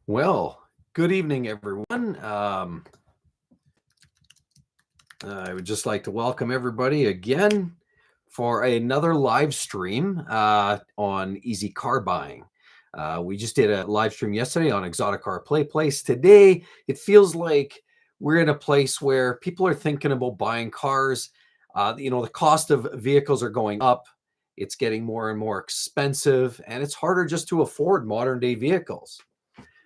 Well, good evening, everyone. I would just like to welcome everybody again for another live stream on easy car buying. We just did a live stream yesterday on Exotic Car Play Place. Today, it feels like we're in a place where people are thinking about buying cars. The cost of vehicles are going up. It's getting more and more expensive, and it's harder just to afford modern day vehicles.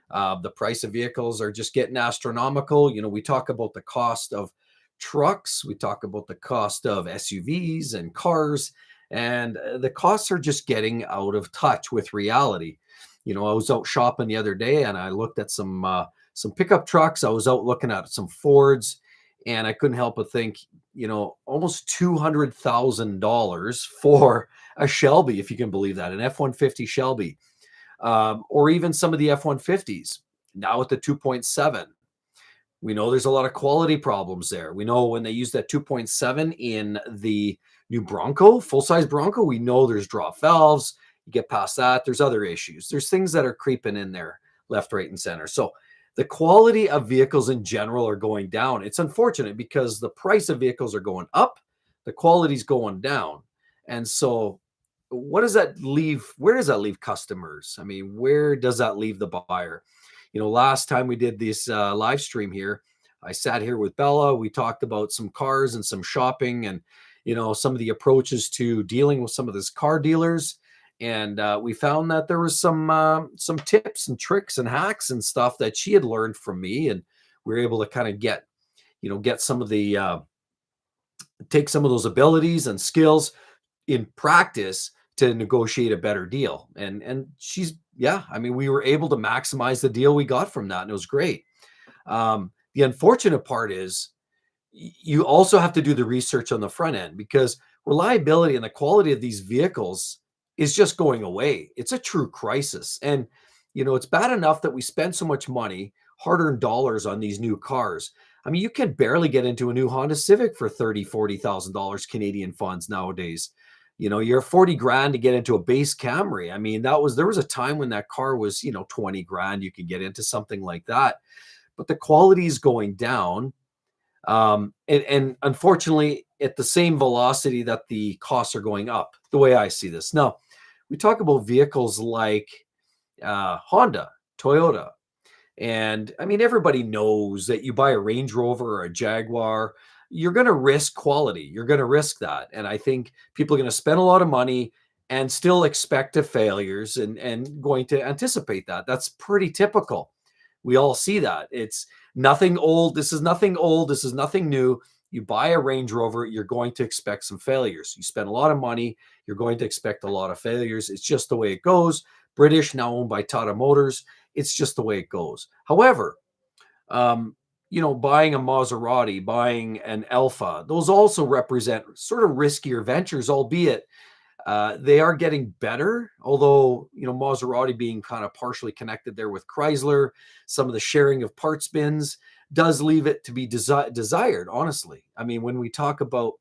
The price of vehicles are just getting astronomical. We talk about the cost of trucks, we talk about the cost of SUVs and cars, and the costs are just getting out of touch with reality. I was out shopping the other day and I looked at some pickup trucks. I was out looking at some Fords, and I couldn't help but think, almost $200,000 for a Shelby, if you can believe that, an F-150 Shelby, or even some of the F-150s. Now with the 2.7, we know there's a lot of quality problems there. We know when they use that 2.7 in the new Bronco, full-size Bronco, we know there's drop valves. You get past that, there's other issues. There's things that are creeping in there left, right, and center. So the quality of vehicles in general are going down. It's unfortunate because the price of vehicles are going up, the quality's going down. And so what does that leave? Where does that leave customers? I mean, where does that leave the buyer? Last time we did this live stream here, I sat here with Bella. We talked about some cars and some shopping, and some of the approaches to dealing with some of these car dealers. And we found that there was some tips and tricks and hacks and stuff that she had learned from me, and we were able to kind of get some of the take some of those abilities and skills in practice to negotiate a better deal. And she's, yeah, I mean, we were able to maximize the deal we got from that, and it was great. The unfortunate part is you also have to do the research on the front end, because reliability and the quality of these vehicles is just going away. It's a true crisis. And it's bad enough that we spend so much money, hard-earned dollars, on these new cars. I mean, you can barely get into a new Honda Civic for $30,000-$40,000 Canadian funds nowadays. You're 40 grand to get into a base Camry. I mean, there was a time when that car was, 20 grand. You could get into something like that, but the quality is going down. And unfortunately, at the same velocity that the costs are going up, the way I see this. Now, we talk about vehicles like Honda, Toyota. And I mean, everybody knows that you buy a Range Rover or a Jaguar, you're going to risk quality. You're going to risk that. And I think people are going to spend a lot of money and still expect failures and going to anticipate that. That's pretty typical. We all see that. It's nothing old. This is nothing old. This is nothing new. You buy a Range Rover, you're going to expect some failures. You spend a lot of money, you're going to expect a lot of failures. It's just the way it goes. British, now owned by Tata Motors. It's just the way it goes. However, buying a Maserati, buying an Alfa, those also represent sort of riskier ventures, albeit they are getting better. Although, Maserati being kind of partially connected there with Chrysler, some of the sharing of parts bins does leave it to be desired, honestly. I mean, when we talk about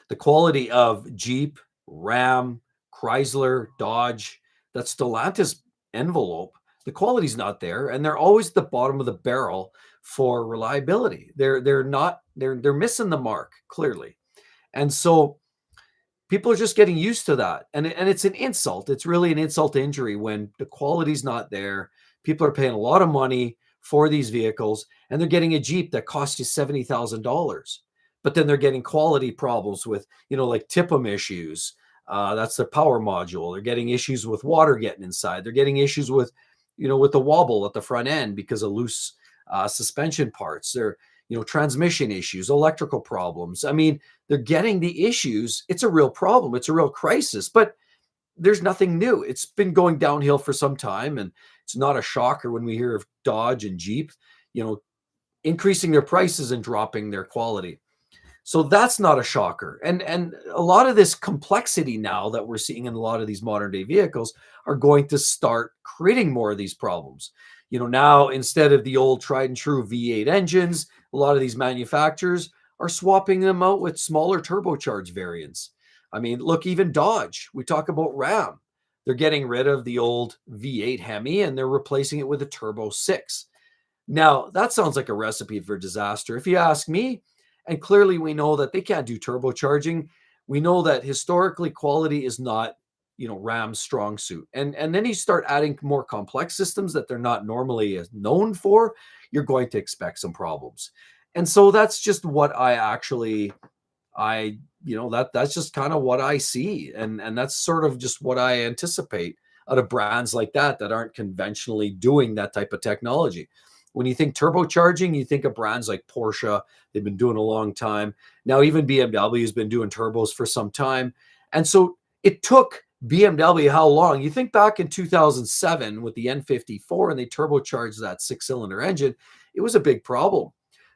the quality of Jeep, Ram, Chrysler, Dodge, that Stellantis envelope, the quality's not there, and they're always at the bottom of the barrel for reliability. They're missing the mark, clearly. And so people are just getting used to that. And it's an insult. It's really an insult to injury when the quality's not there. People are paying a lot of money for these vehicles, and they're getting a Jeep that costs you $70,000. But then they're getting quality problems with, like TIPM issues. That's the power module. They're getting issues with water getting inside. They're getting issues with, with the wobble at the front end because of loose suspension parts. They're, transmission issues, electrical problems. I mean, they're getting the issues. It's a real problem. It's a real crisis, but there's nothing new. It's been going downhill for some time, and it's not a shocker when we hear of Dodge and Jeep, increasing their prices and dropping their quality. So that's not a shocker. And a lot of this complexity now that we're seeing in a lot of these modern day vehicles are going to start creating more of these problems. Now, instead of the old tried and true V8 engines, a lot of these manufacturers are swapping them out with smaller turbocharged variants. I mean, look, even Dodge, we talk about Ram. They're getting rid of the old V8 Hemi and they're replacing it with a Turbo 6. Now, that sounds like a recipe for disaster, if you ask me. And clearly, we know that they can't do turbocharging. We know that historically, quality is not, Ram's strong suit. And then you start adding more complex systems that they're not normally as known for. You're going to expect some problems. And so that's just what that's just kind of what I see, and that's sort of just what I anticipate out of brands like that aren't conventionally doing that type of technology. When you think turbocharging, you think of brands like Porsche. They've been doing a long time. Now even BMW has been doing turbos for some time. And so it took BMW how long? You think back in 2007 with the N54 and they turbocharged that six-cylinder engine, it was a big problem.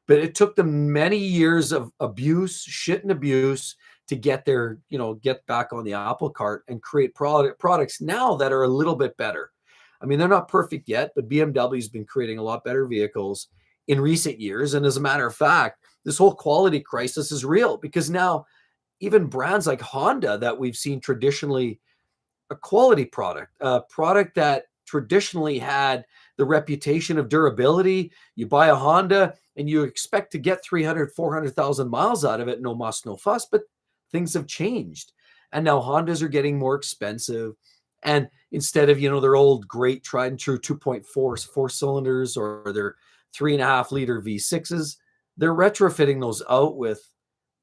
But it took them many years of abuse, shit and abuse to get get back on the apple cart and create products now that are a little bit better. I mean, they're not perfect yet, but BMW's been creating a lot better vehicles in recent years. And as a matter of fact, this whole quality crisis is real because now even brands like Honda that we've seen traditionally a quality product, a product that traditionally had the reputation of durability. You buy a Honda and you expect to get 300, 400,000 miles out of it, no muss, no fuss, but things have changed. And now Hondas are getting more expensive. And instead of, their old great tried and true 2.4 four cylinders or their 3.5 liter V6s, they're retrofitting those out with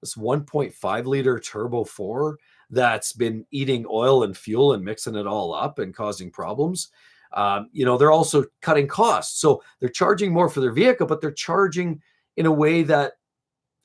this 1.5 liter turbo 4 that's been eating oil and fuel and mixing it all up and causing problems. They're also cutting costs. So they're charging more for their vehicle, but they're charging in a way that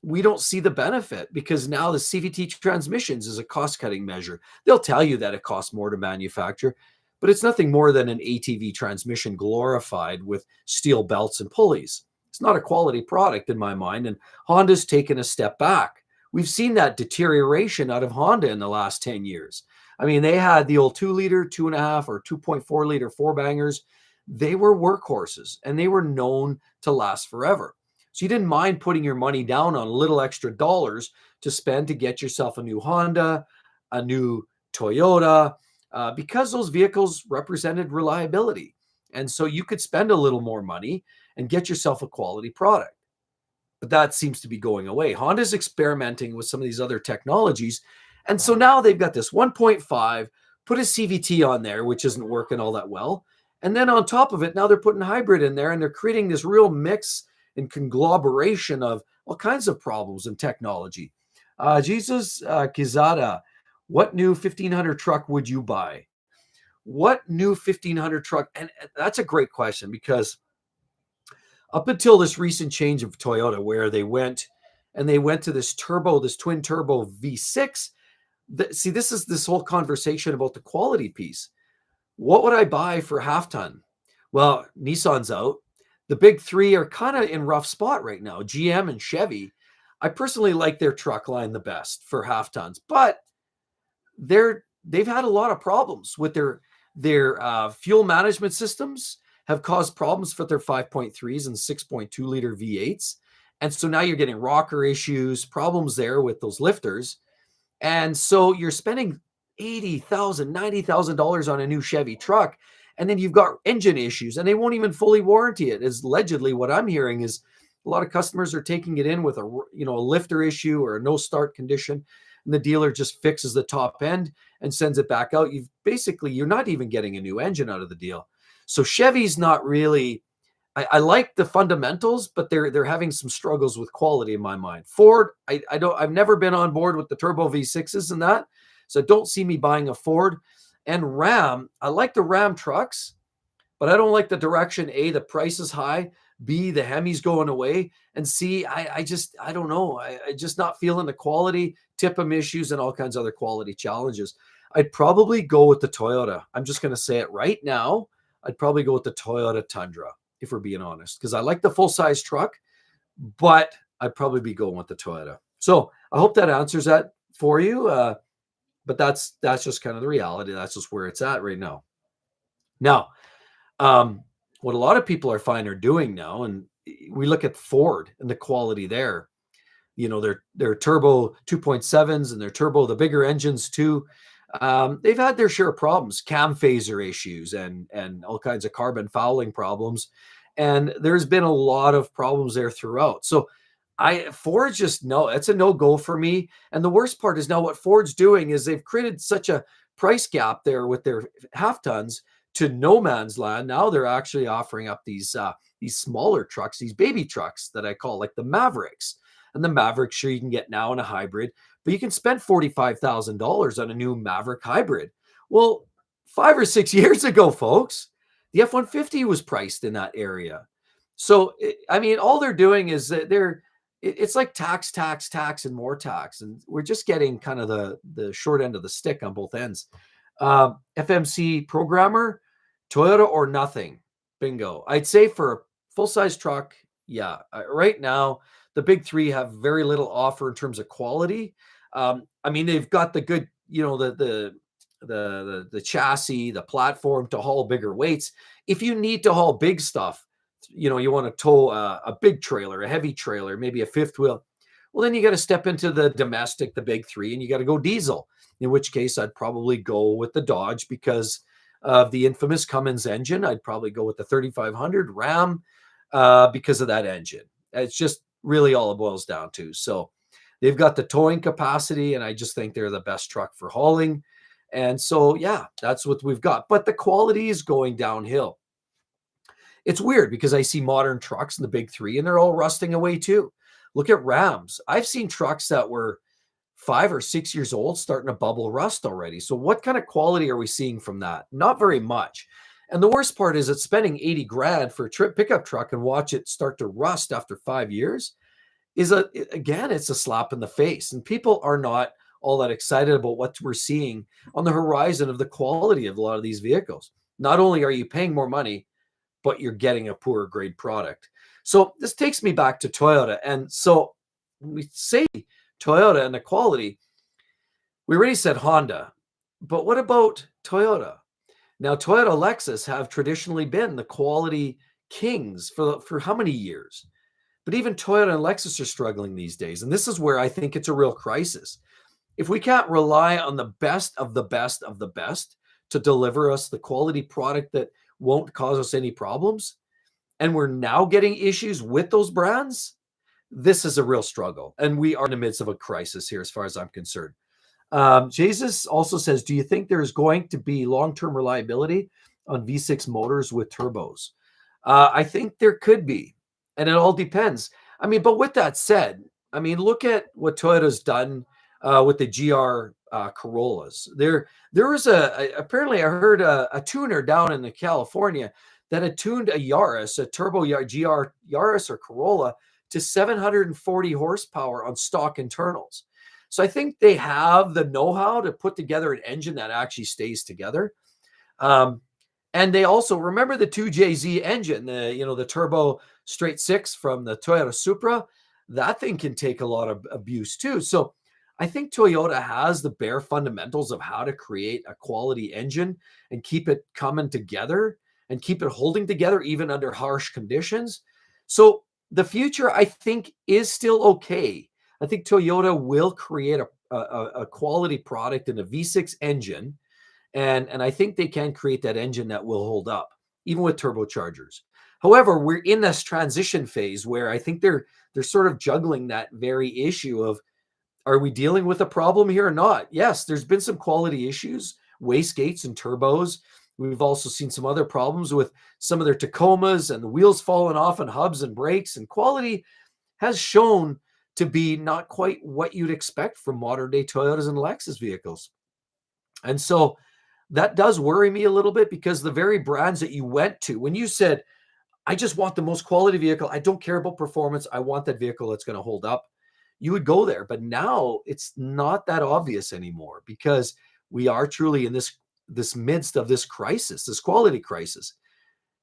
we don't see the benefit because now the CVT transmissions is a cost-cutting measure. They'll tell you that it costs more to manufacture, but it's nothing more than an ATV transmission glorified with steel belts and pulleys. It's not a quality product in my mind, and Honda's taken a step back. We've seen that deterioration out of Honda in the last 10 years. I mean, they had the old 2-liter, 2.5, or 2.4-liter four-bangers. They were workhorses, and they were known to last forever. So you didn't mind putting your money down on little extra dollars to spend to get yourself a new Honda, a new Toyota, because those vehicles represented reliability. And so you could spend a little more money and get yourself a quality product. But that seems to be going away. Honda's experimenting with some of these other technologies. And so now they've got this 1.5, put a CVT on there, which isn't working all that well. And then on top of it, now they're putting hybrid in there and they're creating this real mix and conglomeration of all kinds of problems in technology. Jesus Kizada, what new 1500 truck would you buy? What new 1500 truck? And that's a great question because up until this recent change of Toyota, where they went to this twin turbo V6. This is this whole conversation about the quality piece. What would I buy for half ton? Well, Nissan's out. The big three are kind of in rough spot right now. GM and Chevy. I personally like their truck line the best for half tons, but they've had a lot of problems with their fuel management systems. Have caused problems for their 5.3s and 6.2 liter V8s. And so now you're getting rocker issues, problems there with those lifters. And so you're spending $80,000, $90,000 on a new Chevy truck. And then you've got engine issues and they won't even fully warranty it. Is allegedly what I'm hearing is a lot of customers are taking it in with a lifter issue or a no start condition. And the dealer just fixes the top end and sends it back out. You're not even getting a new engine out of the deal. So Chevy's not really, I like the fundamentals, but they're having some struggles with quality in my mind. Ford, I've never been on board with the turbo V6s and that. So don't see me buying a Ford. And Ram, I like the Ram trucks, but I don't like the direction. A, the price is high. B, the Hemi's going away. And C, I don't know. I just not feeling the quality, tip-em issues, and all kinds of other quality challenges. I'd probably go with the Toyota. I'm just going to say it right now. I'd probably go with the Toyota Tundra, if we're being honest, because I like the full-size truck, but I'd probably be going with the Toyota. So I hope that answers that for you. But that's just kind of the reality. That's just where it's at right now. Now, what a lot of people are doing now, and we look at Ford and the quality there. Their turbo 2.7s and their turbo, the bigger engines too. they've had their share of problems, cam phaser issues, and all kinds of carbon fouling problems. And there's been a lot of problems there throughout. So Ford's just no, it's a no go for me. And the worst part is now what Ford's doing is they've created such a price gap there with their half tons to no man's land. Now they're actually offering up these smaller trucks, these baby trucks that I call like the Mavericks. And the Maverick, sure, you can get now in a hybrid, but you can spend $45,000 on a new Maverick hybrid. Well, 5 or 6 years ago, folks, the F-150 was priced in that area. So, I mean, all they're doing is that it's like tax, tax, tax, and more tax. And we're just getting kind of the short end of the stick on both ends. FMC programmer, Toyota or nothing. Bingo. I'd say for a full-size truck, yeah. Right now, the big three have very little offer in terms of quality. I mean, they've got the good, the chassis, the platform to haul bigger weights. If you need to haul big stuff, you want to tow a big trailer, a heavy trailer, maybe a fifth wheel. Well, then you got to step into the domestic, the big three, and you got to go diesel. In which case, I'd probably go with the Dodge because of the infamous Cummins engine. I'd probably go with the 3500 Ram because of that engine. It's just really all it boils down to. So they've got the towing capacity, and I just think they're the best truck for hauling. And so, yeah, that's what we've got. But the quality is going downhill. It's weird because I see modern trucks in the big three, and they're all rusting away too. Look at Rams. I've seen trucks that were 5 or 6 years old starting to bubble rust already. So what kind of quality are we seeing from that? Not very much. And the worst part is that spending 80 grand for a pickup truck and watch it start to rust after 5 years is it's a slap in the face. And people are not all that excited about what we're seeing on the horizon of the quality of a lot of these vehicles. Not only are you paying more money, but you're getting a poorer grade product. So this takes me back to Toyota. And so when we say Toyota and the quality, we already said Honda, but what about Toyota? Now, Toyota, Lexus have traditionally been the quality kings for how many years? But even Toyota and Lexus are struggling these days. And this is where I think it's a real crisis. If we can't rely on the best of the best of the best to deliver us the quality product that won't cause us any problems, and we're now getting issues with those brands, this is a real struggle. And we are in the midst of a crisis here, as far as I'm concerned. Jesus also says, do you think there's going to be long-term reliability on V6 motors with turbos? I think there could be, and it all depends. I mean, but with that said, I mean, look at what Toyota's done with the GR Corollas. There was apparently I heard a tuner down in California that had tuned a Yaris, a turbo GR Yaris or Corolla, to 740 horsepower on stock internals. So I think they have the know-how to put together an engine that actually stays together. And they also remember the 2JZ engine, the turbo straight six from the Toyota Supra. That thing can take a lot of abuse too. So I think Toyota has the bare fundamentals of how to create a quality engine and keep it coming together and keep it holding together even under harsh conditions. So the future, I think, is still okay. I think Toyota will create a quality product in a V6 engine. And I think they can create that engine that will hold up, even with turbochargers. However, we're in this transition phase where I think they're sort of juggling that very issue of, are we dealing with a problem here or not? Yes, there's been some quality issues, wastegates and turbos. We've also seen some other problems with some of their Tacomas and the wheels falling off on hubs and brakes, and quality has shown to be not quite what you'd expect from modern day Toyotas and Lexus vehicles. And so that does worry me a little bit, because the very brands that you went to, when you said, I just want the most quality vehicle, I don't care about performance, I want that vehicle that's going to hold up, you would go there. But now it's not that obvious anymore, because we are truly in this midst of this crisis, this quality crisis.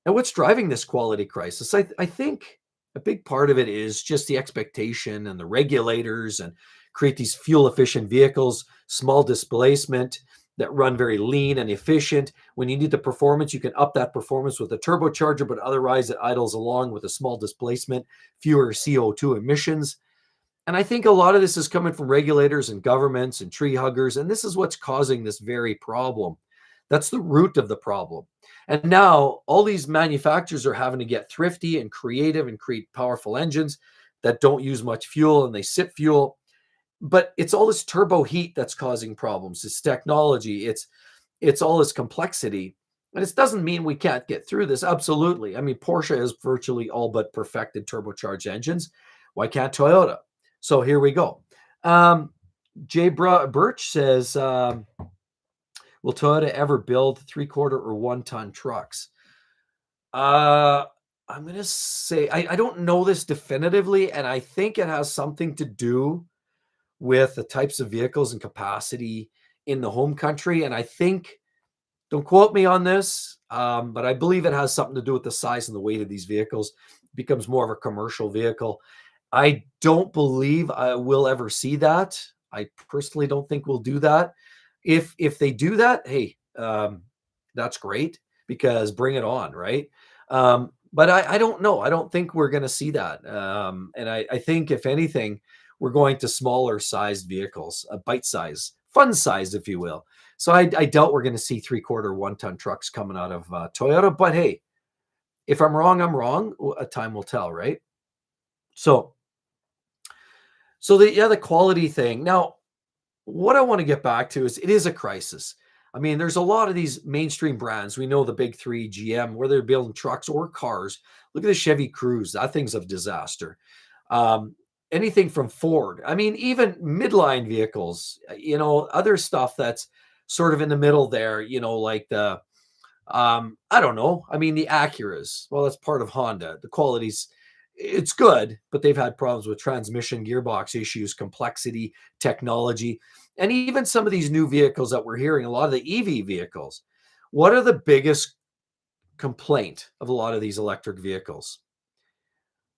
And what's driving this quality crisis? I think a big part of it is just the expectation and the regulators, and create these fuel efficient vehicles, small displacement, that run very lean and efficient. When you need the performance, you can up that performance with a turbocharger, but otherwise it idles along with a small displacement, fewer CO2 emissions. And I think a lot of this is coming from regulators and governments and tree huggers, and this is what's causing this very problem. That's the root of the problem. And now all these manufacturers are having to get thrifty and creative and create powerful engines that don't use much fuel and they sip fuel. But it's all this turbo heat that's causing problems. It's technology. It's all this complexity. And it doesn't mean we can't get through this. Absolutely. I mean, Porsche has virtually all but perfected turbocharged engines. Why can't Toyota? So here we go. Um, Birch says, will Toyota ever build 3/4 or 1 ton trucks? Uh, I'm going to say, I don't know this definitively, and I think it has something to do with the types of vehicles and capacity in the home country. And I think, don't quote me on this, but I believe it has something to do with the size and the weight of these vehicles. It becomes more of a commercial vehicle. I don't believe I will ever see that. I personally don't think we'll do that. If they do that, hey, that's great because bring it on, right? But I don't know. I don't think we're going to see that. And I think if anything, we're going to smaller sized vehicles, a bite size, fun size, if you will. So I doubt we're going to see 3/4 1 ton trucks coming out of Toyota. But hey, if I'm wrong, I'm wrong. A time will tell, right? So the quality thing. Now, what I want to get back to is it is a crisis. I mean, there's a lot of these mainstream brands. We know the big three, GM, where they're building trucks or cars. Look at the Chevy Cruze. That thing's a disaster. Um, Anything from Ford. I mean, even midline vehicles, other stuff that's sort of in the middle there, like I don't know. I mean, the Acuras, well, that's part of Honda. The quality's it's good, but they've had problems with transmission, gearbox issues, complexity, technology, and even some of these new vehicles that we're hearing, a lot of the EV vehicles. What are the biggest complaint of a lot of these electric vehicles?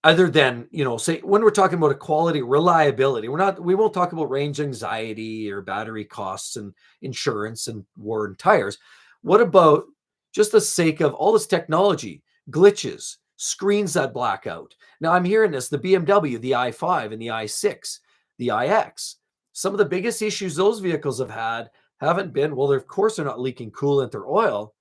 Other than, say when we're talking about equality, reliability, we won't talk about range anxiety or battery costs and insurance and worn tires. What about just the sake of all this technology, glitches, screens that black out? Now I'm hearing this, the BMW, the i5 and the i6, the iX. Some of the biggest issues those vehicles have had haven't been, well, of course they're not leaking coolant or oil,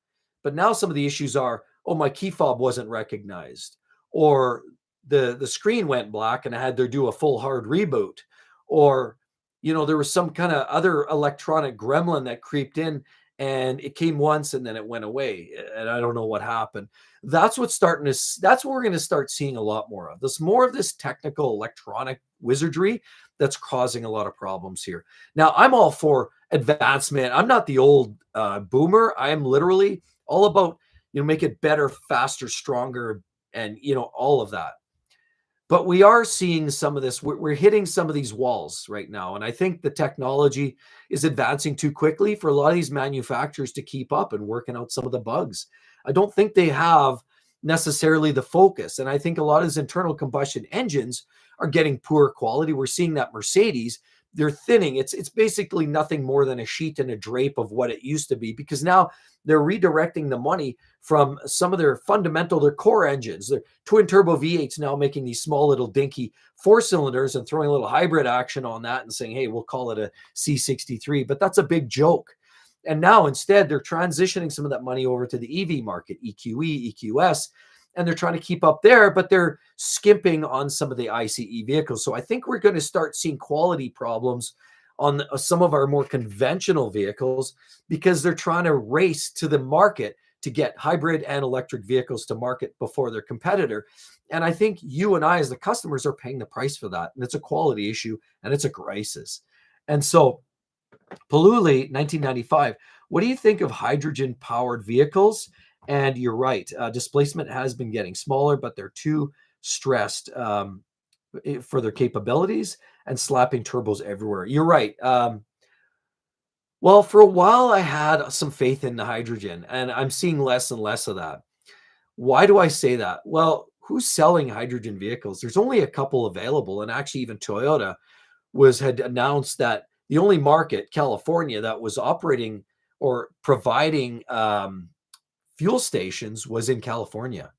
but now some of the issues are, oh, my key fob wasn't recognized, or the screen went black and I had to do a full hard reboot, or there was some kind of other electronic gremlin that creeped in and it came once and then it went away and I don't know what happened. That's what we're going to start seeing a lot more of this technical electronic wizardry that's causing a lot of problems here. Now I'm all for advancement. I'm not the old boomer. I am literally all about make it better, faster, stronger, and all of that. But we are seeing some of this. We're hitting some of these walls right now. And I think the technology is advancing too quickly for a lot of these manufacturers to keep up and working out some of the bugs. I don't think they have necessarily the focus. And I think a lot of these internal combustion engines are getting poor quality. We're seeing that Mercedes, they're thinning. It's basically nothing more than a sheet and a drape of what it used to be, because now they're redirecting the money from some of their core engines. Their twin turbo V8s now making these small little dinky 4 cylinders and throwing a little hybrid action on that and saying, hey, we'll call it a C63. But that's a big joke. And now instead, they're transitioning some of that money over to the EV market, EQE, EQS, and they're trying to keep up there, but they're skimping on some of the ICE vehicles. So I think we're going to start seeing quality problems on some of our more conventional vehicles because they're trying to race to the market to get hybrid and electric vehicles to market before their competitor. And I think you and I, as the customers, are paying the price for that. And it's a quality issue and it's a crisis. And so, Paluli, 1995, what do you think of hydrogen powered vehicles? And you're right, displacement has been getting smaller, but they're too stressed for their capabilities and slapping turbos everywhere. You're right. Well, for a while, I had some faith in the hydrogen, and I'm seeing less and less of that. Why do I say that? Well, who's selling hydrogen vehicles? There's only a couple available, and actually, even Toyota had announced that the only market, California, that was operating or providing fuel stations was in California.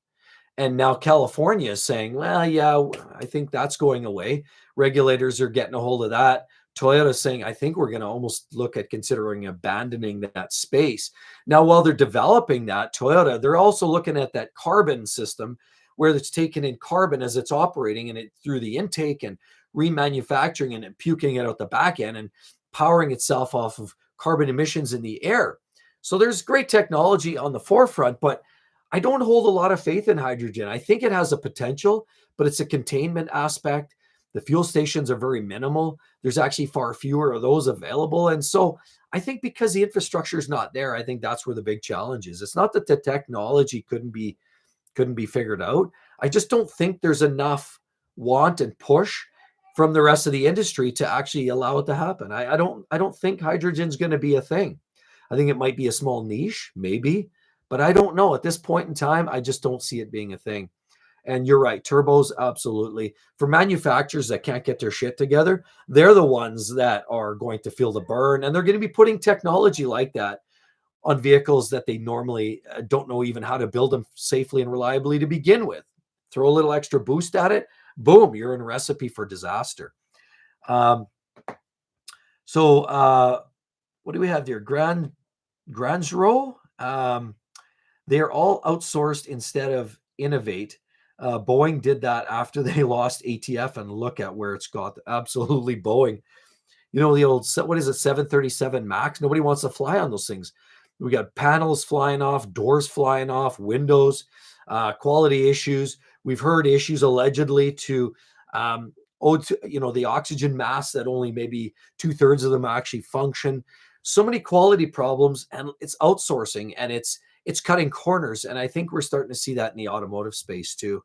And now California is saying, well, yeah, I think that's going away. Regulators are getting a hold of that. Toyota's saying, I think we're going to almost look at considering abandoning that space. Now, while they're developing that, Toyota, they're also looking at that carbon system where it's taking in carbon as it's operating and it through the intake and remanufacturing and puking it out the back end and powering itself off of carbon emissions in the air. So there's great technology on the forefront, but I don't hold a lot of faith in hydrogen. I think it has a potential, but it's a containment aspect. The fuel stations are very minimal. There's actually far fewer of those available. And so I think because the infrastructure is not there, I think that's where the big challenge is. It's not that the technology couldn't be figured out. I just don't think there's enough want and push from the rest of the industry to actually allow it to happen. I don't think hydrogen's going to be a thing. I think it might be a small niche, maybe, but I don't know. At this point in time, I just don't see it being a thing. And you're right, turbos, absolutely. For manufacturers that can't get their shit together, they're the ones that are going to feel the burn. And they're going to be putting technology like that on vehicles that they normally don't know even how to build them safely and reliably to begin with. Throw a little extra boost at it, boom, you're in a recipe for disaster. Um, so what do we have there? Grandsro. They're all outsourced instead of innovate. Boeing did that after they lost ATF, and look at where it's got. Absolutely, Boeing. You know, the old, what is it, 737 MAX? Nobody wants to fly on those things. We got panels flying off, doors flying off, windows, quality issues. We've heard issues allegedly to, the oxygen masks that only maybe 2/3 of them actually function. So many quality problems, and it's outsourcing, and it's cutting corners. And I think we're starting to see that in the automotive space too.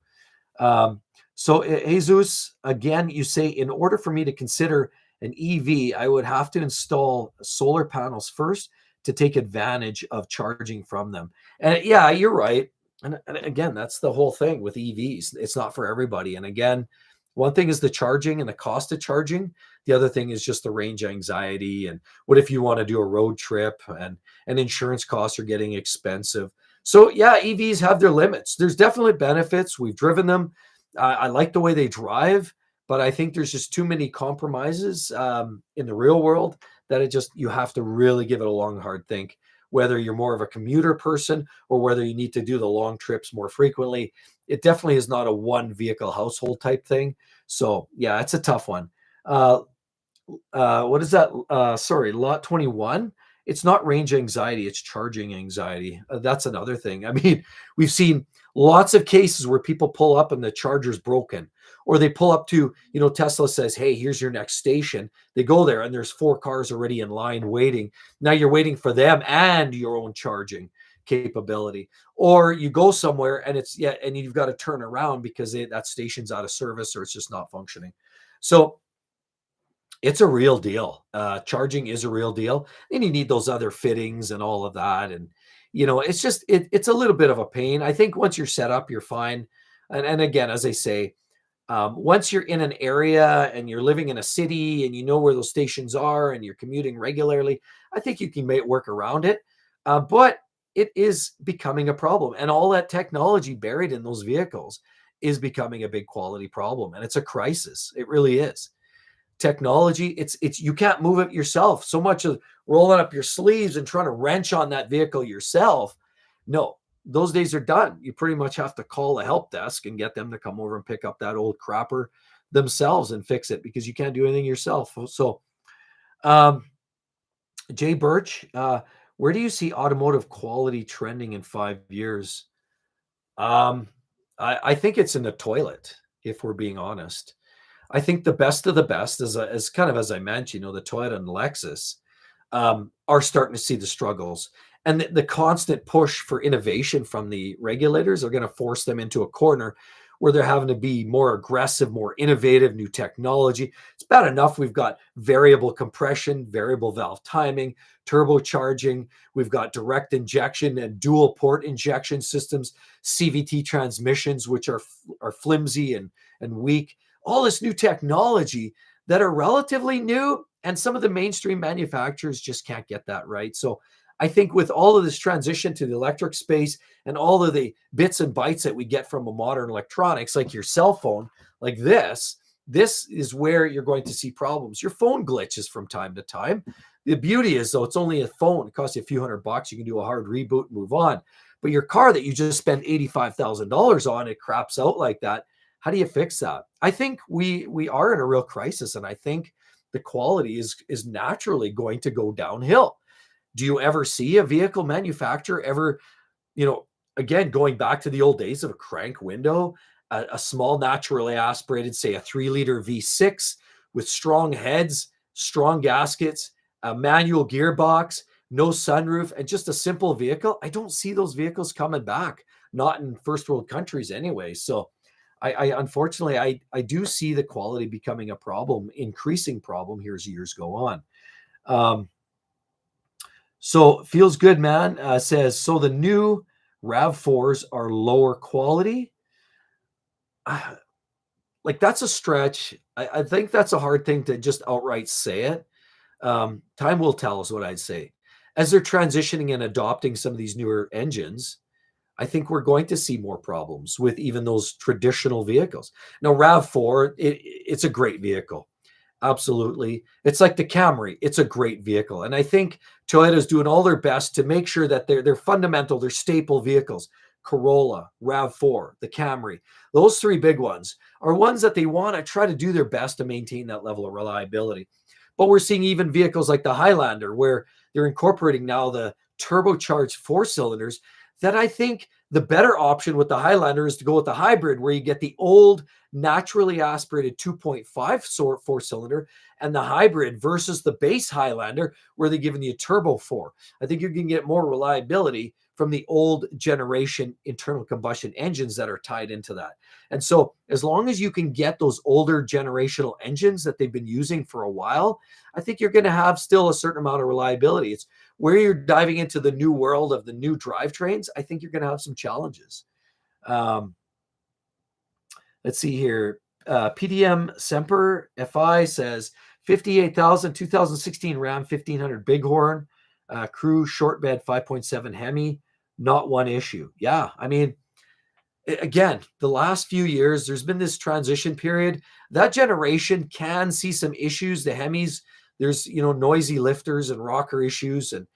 So Jesus, again, you say, in order for me to consider an EV, I would have to install solar panels first to take advantage of charging from them. And yeah, you're right. And again, that's the whole thing with EVs. It's not for everybody. And again, one thing is the charging and the cost of charging. The other thing is just the range anxiety. And what if you want to do a road trip and insurance costs are getting expensive. So yeah, EVs have their limits. There's definitely benefits. We've driven them. I like the way they drive, but I think there's just too many compromises in the real world that you have to really give it a long, hard think, whether you're more of a commuter person or whether you need to do the long trips more frequently. It definitely is not a one vehicle household type thing. So yeah, it's a tough one. What is that? Sorry, lot 21. It's not range anxiety, it's charging anxiety. That's another thing. I mean, we've seen lots of cases where people pull up and the charger's broken, or they pull up to, Tesla says, hey, here's your next station. They go there and there's 4 cars already in line waiting. Now you're waiting for them and your own charging capability. Or you go somewhere and and you've got to turn around because that station's out of service or it's just not functioning. So it's a real deal. Charging is a real deal. And you need those other fittings and all of that. And, it's a little bit of a pain. I think once you're set up, you're fine. And again, as I say, once you're in an area and you're living in a city and you know where those stations are and you're commuting regularly, I think you can work around it. But it is becoming a problem. And all that technology buried in those vehicles is becoming a big quality problem. And it's a crisis. It really is. Technology, it's you can't move it yourself. So much of rolling up your sleeves and trying to wrench on that vehicle yourself. No, those days are done. You pretty much have to call the help desk and get them to come over and pick up that old crapper themselves and fix it because you can't do anything yourself. So, Jay Birch, where do you see automotive quality trending in 5 years? I think it's in the toilet, if we're being honest. I think the best of the best, as kind of as I mentioned, the Toyota and Lexus are starting to see the struggles, and the constant push for innovation from the regulators are going to force them into a corner where they're having to be more aggressive, more innovative, new technology. It's bad enough we've got variable compression, variable valve timing, turbocharging. We've got direct injection and dual port injection systems, CVT transmissions, which are flimsy and weak. All this new technology that are relatively new, and some of the mainstream manufacturers just can't get that right. So I think with all of this transition to the electric space and all of the bits and bytes that we get from a modern electronics, like your cell phone, like this is where you're going to see problems. Your phone glitches from time to time. The beauty is, though, it's only a phone. It costs you a few $100. You can do a hard reboot and move on. But your car that you just spent $85,000 on, it craps out like that. How do you fix that? I think we are in a real crisis, and I think the quality is naturally going to go downhill. Do you ever see a vehicle manufacturer ever, again, going back to the old days of a crank window, a small naturally aspirated, say a 3-liter V6 with strong heads, strong gaskets, a manual gearbox, no sunroof, and just a simple vehicle? I don't see those vehicles coming back, not in first world countries anyway. So I unfortunately, I do see the quality becoming a problem, increasing problem here as years go on. So feels good, man. Says, so the new RAV4s are lower quality. Like, that's a stretch. I think that's a hard thing to just outright say it. Time will tell is what I'd say. As they're transitioning and adopting some of these newer engines, I think we're going to see more problems with even those traditional vehicles. Now, RAV4, it's a great vehicle. Absolutely. It's like the Camry. It's a great vehicle. And I think Toyota's doing all their best to make sure that they're fundamental, they're staple vehicles. Corolla, RAV4, the Camry, those three big ones are ones that they want to try to do their best to maintain that level of reliability. But we're seeing even vehicles like the Highlander, where they're incorporating now the turbocharged 4-cylinders, that I think the better option with the Highlander is to go with the hybrid, where you get the old naturally aspirated 2.5 4-cylinder and the hybrid versus the base Highlander, where they're giving you a turbo 4. I think you can get more reliability from the old generation internal combustion engines that are tied into that. And so as long as you can get those older generational engines that they've been using for a while, I think you're going to have still a certain amount of reliability. It's where you're diving into the new world of the new drivetrains, I think you're going to have some challenges. Let's see here. PDM Semper FI says 58,000, 2016 Ram 1500 Bighorn, Crew short bed 5.7 Hemi, not one issue. Yeah, I mean, again, the last few years, there's been this transition period. That generation can see some issues. The Hemis, there's, noisy lifters and rocker issues. And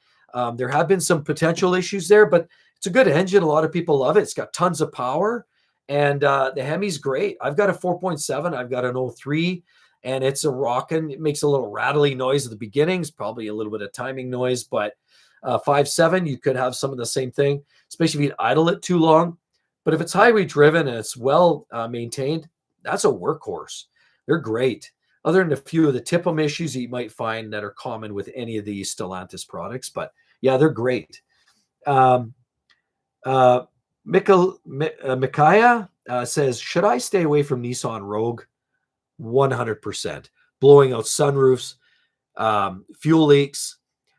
there have been some potential issues there, but it's a good engine. A lot of people love it. It's got tons of power. And the Hemi's great. I've got a 4.7. I've got an 03, and it's a rockin'. It makes a little rattly noise at the beginnings, probably a little bit of timing noise, but 5.7, you could have some of the same thing, especially if you idle it too long. But if it's highway driven and it's well maintained, that's a workhorse. They're great. Other than a few of the tip-em issues that you might find that are common with any of these Stellantis products. But yeah, they're great. Micaiah says, should I stay away from Nissan Rogue? 100%. Blowing out sunroofs, fuel leaks,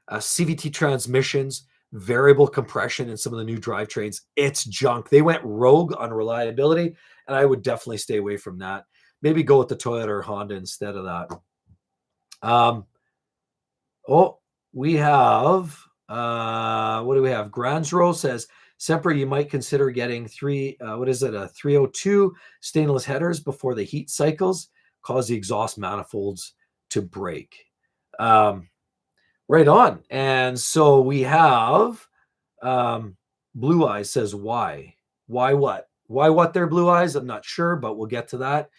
CVT transmissions, variable compression in some of the new drivetrains. It's junk. They went rogue on reliability, and I would definitely stay away from that. Maybe go with the Toyota or Honda instead of that. We have, what do we have? Grandsro says, Semper, you might consider getting a 302 stainless headers before the heat cycles cause the exhaust manifolds to break. Right on. And so we have Blue Eyes says, why? Why what? Why what there, Blue Eyes? I'm not sure, but we'll get to that.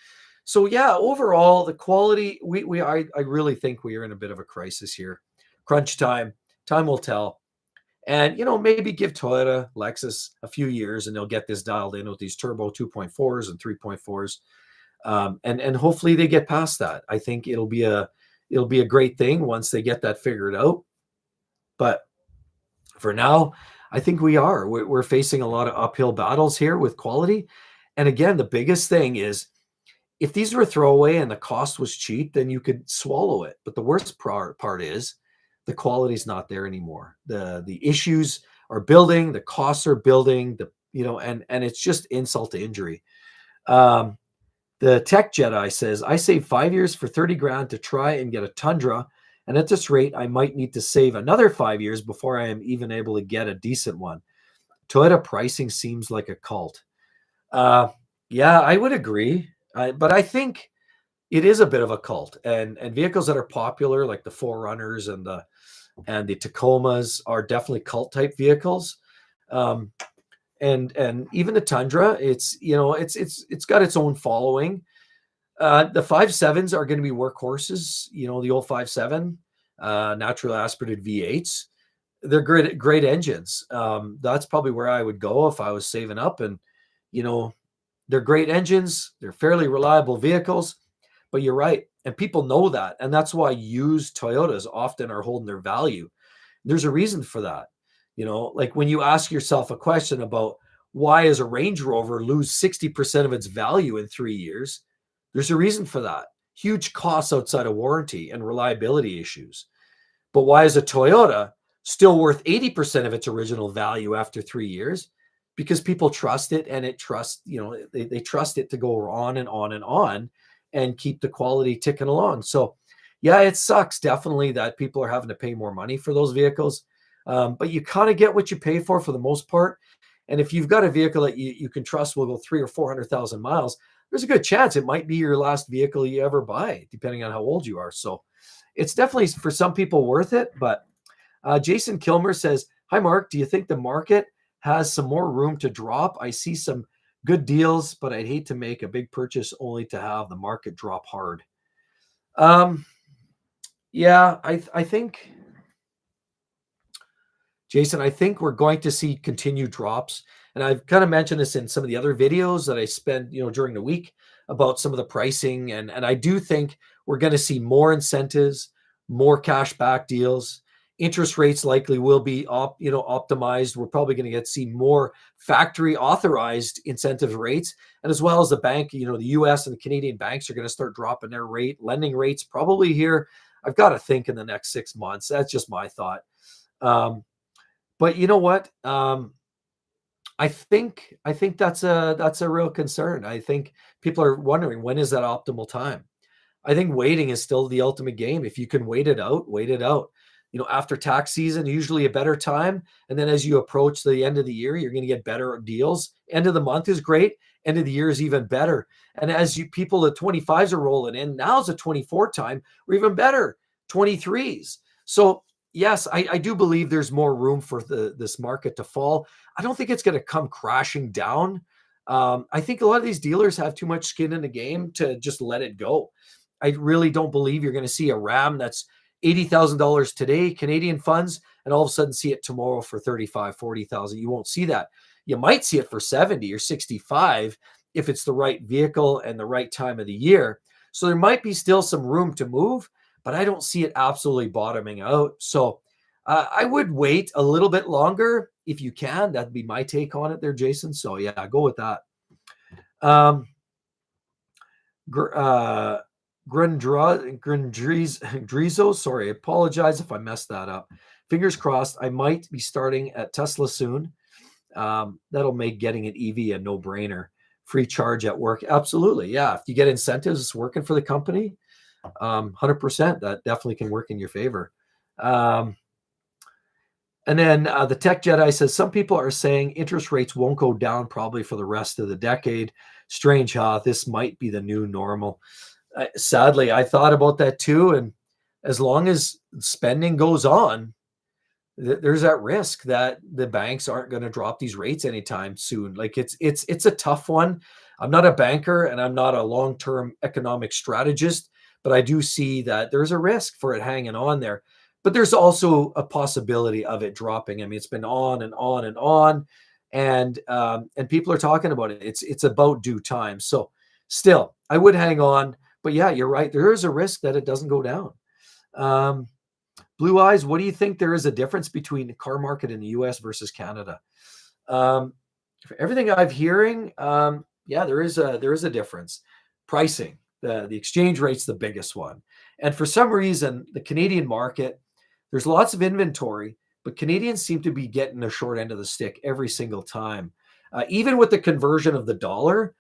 So yeah, overall, the quality, I really think we are in a bit of a crisis here. Crunch time. Time will tell. And, maybe give Toyota, Lexus a few years, and they'll get this dialed in with these turbo 2.4s and 3.4s. And hopefully they get past that. I think it'll be a great thing once they get that figured out. But for now, I think we're facing a lot of uphill battles here with quality. And again, the biggest thing is, if these were throwaway and the cost was cheap, then you could swallow it. But the worst part is the quality's not there anymore. The issues are building, the costs are building, and it's just insult to injury. The Tech Jedi says, I saved 5 years for 30 grand to try and get a Tundra And at this rate, I might need to save another 5 years before I am even able to get a decent one. Toyota pricing seems like a cult. Uh, yeah, I would agree. But I think it is a bit of a cult. And vehicles that are popular, like the Forerunners and the Tacomas, are definitely cult type vehicles. Um, and even the Tundra, it's got its own following. The 5.7s are going to be workhorses. The old 5.7, naturally aspirated V8s. They're great engines. That's probably where I would go if I was saving up. And you know, they're great engines. They're fairly reliable vehicles. But you're right, and people know that, and that's why used Toyotas often are holding their value. There's a reason for that. Like when you ask yourself a question about why does a Range Rover lose 60% of its value in 3 years, there's a reason for that. Huge costs outside of warranty and reliability issues. But why is a Toyota still worth 80% of its original value after 3 years? Because people trust it, and they trust it to go on and on and on and keep the quality ticking along. So yeah, it sucks definitely that people are having to pay more money for those vehicles. But you kind of get what you pay for the most part. And if you've got a vehicle that you can trust will go 300,000 or 400,000 miles, there's a good chance it might be your last vehicle you ever buy, depending on how old you are. So it's definitely for some people worth it. But Jason Kilmer says, "Hi, Mark. Do you think the market has some more room to drop? I see some good deals, but I'd hate to make a big purchase only to have the market drop hard." Yeah, I think, Jason, I think we're going to see continued drops. And I've kind of mentioned this in some of the other videos that I spent, during the week about some of the pricing. And I do think we're going to see more incentives, more cash back deals. Interest rates likely will be optimized. We're probably going to see more factory authorized incentive rates. And as well as the bank, the US and the Canadian banks are going to start dropping their lending rates probably here. I've got to think in the next 6 months. That's just my thought. But you know what? I think that's a real concern. I think people are wondering, when is that optimal time? I think waiting is still the ultimate game. If you can wait it out, wait it out. After tax season, usually a better time. And then as you approach the end of the year, you're going to get better deals. End of the month is great. End of the year is even better. And as people, the 25s are rolling in, now's a 24 time, or even better, 23s. So yes, I do believe there's more room for this market to fall. I don't think it's going to come crashing down. I think a lot of these dealers have too much skin in the game to just let it go. I really don't believe you're going to see a Ram that's $80,000 today, Canadian funds, and all of a sudden see it tomorrow for 35, 40,000. You won't see that. You might see it for 70 or 65 if it's the right vehicle and the right time of the year. So there might be still some room to move, but I don't see it absolutely bottoming out. So I would wait a little bit longer if you can. That'd be my take on it there, Jason. So yeah, go with that. Grandrizo, sorry, I apologize if I messed that up. Fingers crossed, I might be starting at Tesla soon. That'll make getting an EV a no-brainer. Free charge at work. Absolutely. Yeah. If you get incentives working for the company, 100%, that definitely can work in your favor. And then the Tech Jedi says, some people are saying interest rates won't go down probably for the rest of the decade. Strange, huh? This might be the new normal. Sadly, I thought about that too. And as long as spending goes on, there's that risk that the banks aren't going to drop these rates anytime soon. Like it's a tough one. I'm not a banker and I'm not a long-term economic strategist, but I do see that there's a risk for it hanging on there. But there's also a possibility of it dropping. I mean, it's been on and on and on, and people are talking about it. It's about due time. So still, I would hang on. But yeah, you're right. There is a risk that it doesn't go down. Blue Eyes, what do you think there is a difference between the car market in the US versus Canada? For everything I'm hearing, yeah, there is a difference. Pricing, the exchange rate's the biggest one. And for some reason, the Canadian market, there's lots of inventory, but Canadians seem to be getting the short end of the stick every single time. Even with the conversion of the dollar,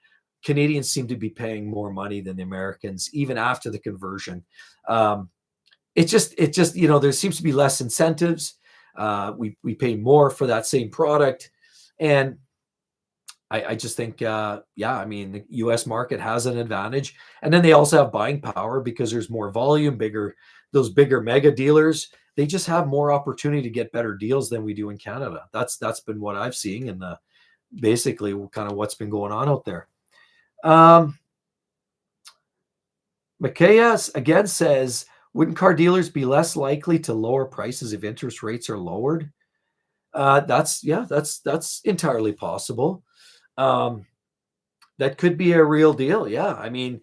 Canadians seem to be paying more money than the Americans, even after the conversion. it just there seems to be less incentives. We pay more for that same product, and I just think, yeah, I mean, the U.S. market has an advantage, and then they also have buying power because there's more volume, those bigger mega dealers. They just have more opportunity to get better deals than we do in Canada. That's been what I've seen, and basically kind of what's been going on out there. Micaiah again says, wouldn't car dealers be less likely to lower prices if interest rates are lowered? That's entirely possible. That could be a real deal. Yeah. I mean,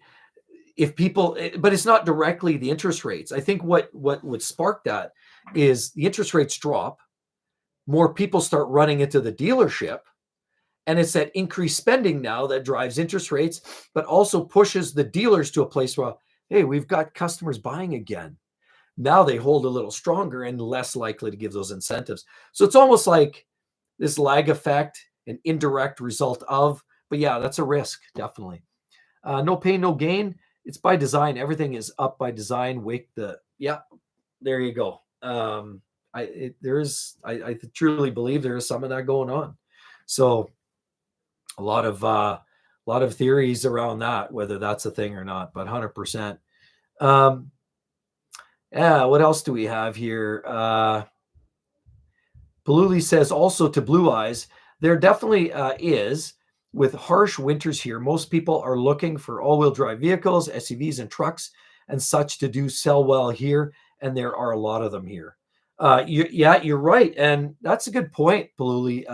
if people, but it's not directly the interest rates. I think what would spark that is the interest rates drop, more people start running into the dealership, and it's that increased spending now that drives interest rates, but also pushes the dealers to a place where, hey, we've got customers buying again. Now they hold a little stronger and less likely to give those incentives. So it's almost like this lag effect, an indirect result of, but yeah, that's a risk, definitely. No pain, no gain. It's by design. Everything is up by design. Yeah, there you go. I truly believe there is some of that going on. So a lot of theories around that, whether that's a thing or not, but 100%. Yeah, what else do we have here? Paluli says also to Blue Eyes, there definitely is. With harsh winters here, most people are looking for all-wheel drive vehicles, SUVs, and trucks and such to do sell well here, and there are a lot of them here. You're right, and that's a good point, Paluli.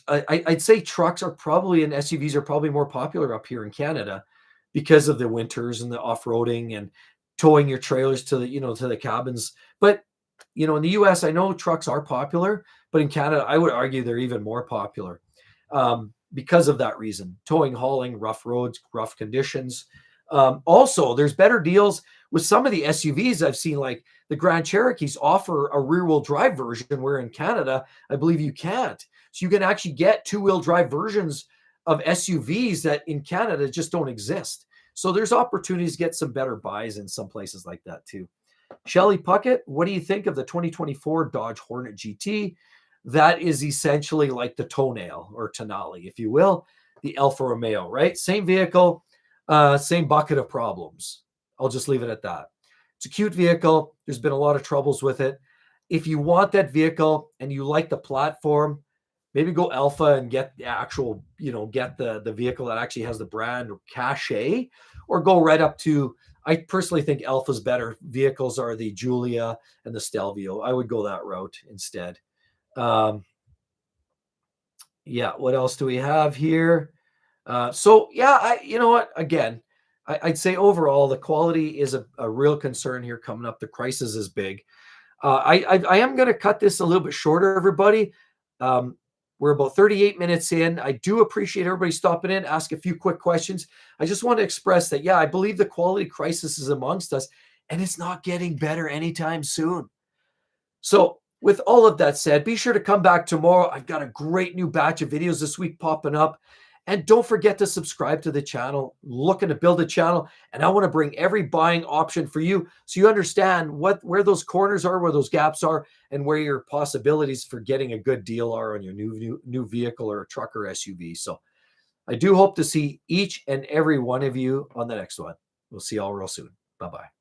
I'd say trucks are probably and SUVs are probably more popular up here in Canada because of the winters and the off-roading and towing your trailers to the cabins. But in the US, I know trucks are popular, but in Canada, I would argue they're even more popular because of that reason. Towing, hauling, rough roads, rough conditions. Also, there's better deals with some of the SUVs I've seen, like the Grand Cherokees offer a rear-wheel drive version, where in Canada, I believe you can't. So you can actually get two-wheel drive versions of SUVs that in Canada just don't exist. So there's opportunities to get some better buys in some places like that too. Shelly Puckett, what do you think of the 2024 Dodge Hornet GT? That is essentially like the toenail or tonale, if you will, the Alfa Romeo, right? Same vehicle, same bucket of problems. I'll just leave it at that. It's a cute vehicle. There's been a lot of troubles with it. If you want that vehicle and you like the platform, maybe go Alpha and get the actual, get the vehicle that actually has the brand or cachet, or go right up to, I personally think Alpha's better vehicles are the Giulia and the Stelvio. I would go that route instead. Yeah, what else do we have here? So yeah, you know what? Again, I'd say overall the quality is a real concern here coming up. The crisis is big. I am going to cut this a little bit shorter, everybody. We're about 38 minutes in. I do appreciate everybody stopping in, ask a few quick questions. I just want to express that, yeah, I believe the quality crisis is amongst us, and it's not getting better anytime soon. So with all of that said, be sure to come back tomorrow. I've got a great new batch of videos this week popping up. And don't forget to subscribe to the channel. Looking to build a channel, and I want to bring every buying option for you so you understand where those corners are, where those gaps are, and where your possibilities for getting a good deal are on your new vehicle or a truck or SUV. So I do hope to see each and every one of you on the next one. We'll see you all real soon. Bye-bye.